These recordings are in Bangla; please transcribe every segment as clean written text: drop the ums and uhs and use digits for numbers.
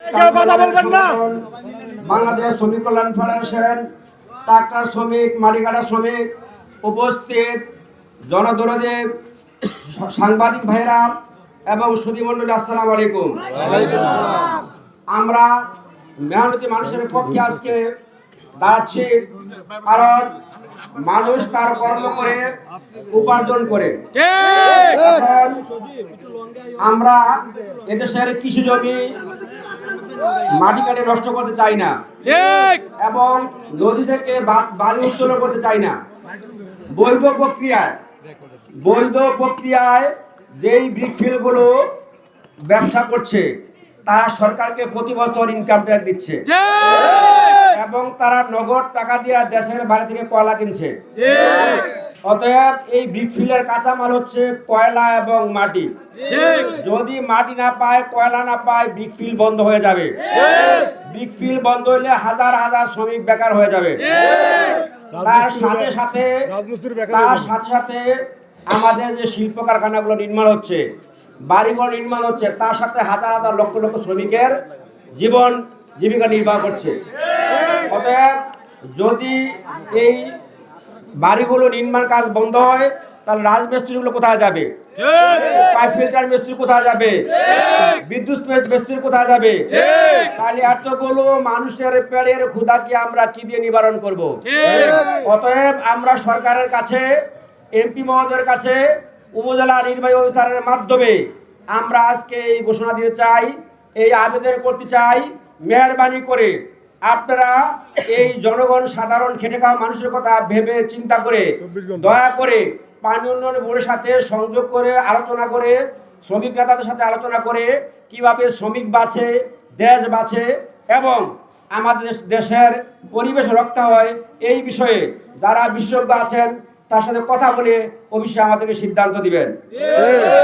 কথা বলবেন না। বাংলাদেশ শ্রমিক কল্যাণ ফেডারেশন, ট্রাক্টর শ্রমিক, মাটিকাটা শ্রমিক, উপস্থিত জনদরদী সাংবাদিক ভাইরা এবং সুধীমণ্ডলী, আসসালামু আলাইকুম। আমরা মেহনতি মানুষের পক্ষে আজকে দাঁড়াচ্ছি, কারণ মানুষ তার কর্ম করে উপার্জন করে। এখন আমরা এদেশের কৃষি জমি মাটি কাটে নষ্ট করতে চাই না, এবং নদী থেকে বালি উত্তোলন করতে চাই না। বৈধ প্রক্রিয়ায় যেই ব্রিকফিল্ডগুলো ব্যবসা করছে তারা সরকারকে প্রতি বছর ইনকাম ট্যাক্স দিচ্ছে, এবং তারা নগদ টাকা দিয়ে দেশের বাইরে থেকে কয়লা কিনছে। অতএব এই ব্রিকফিল্ডের কাঁচামাল হচ্ছে কয়লা এবং মাটি। যদি মাটি না পায়, কয়লা না পায়, ব্রিকফিল্ড বন্ধ হয়ে যাবে। ব্রিকফিল্ড বন্ধ হলে হাজার হাজার শ্রমিক বেকার হয়ে যাবে। তার সাথে সাথে আমাদের যে শিল্প কারখানাগুলো নির্মাণ হচ্ছে, বাড়িঘর নির্মাণ হচ্ছে, তার সাথে হাজার হাজার লক্ষ লক্ষ শ্রমিকের জীবিকা নির্বাহ করছে। অতএব যদি এই বাড়িগুলো নির্মাণ কাজ বন্ধ হয়, তাহলে রাজমিস্ত্রিগুলো কোথায় যাবে? পাইপ ফিল্টার মিস্ত্রি কোথায় যাবে? বিদ্যুৎ মিস্ত্রি কোথায় যাবে? তাহলে এতগুলো মানুষের পেটের ক্ষুধাকে আমরা কি দিয়ে নিবারণ করব? অতএব আমরা সরকারের কাছে, এমপি মহোদয়ের কাছে, উপজেলা নির্বাহী অফিসারের মাধ্যমে আমরা আজকে এই ঘোষণা দিতে চাই, এই আবেদন করতে চাই, মেহরবানি করে আপনারা এই জনগণ, সাধারণ খেটে খাওয়া মানুষের কথা ভেবে চিন্তা করে দয়া করে পানি উন্নয়ন বোর্ডের সাথে সংযোগ করে আলোচনা করে, শ্রমিক নেতাদের সাথে আলোচনা করে কিভাবে শ্রমিক বাঁচে, দেশ বাঁচে এবং আমাদের দেশের পরিবেশ রক্ষা হয়, এই বিষয়ে যারা বিশেষজ্ঞ আছেন তার সাথে কথা বলে অবশ্যই আমাদেরকে সিদ্ধান্ত দিবেন।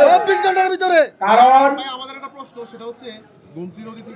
24 ঘন্টার ভিতরে। কারণ আমাদের একটা প্রশ্ন, সেটা হচ্ছে গোমতী নদী থেকে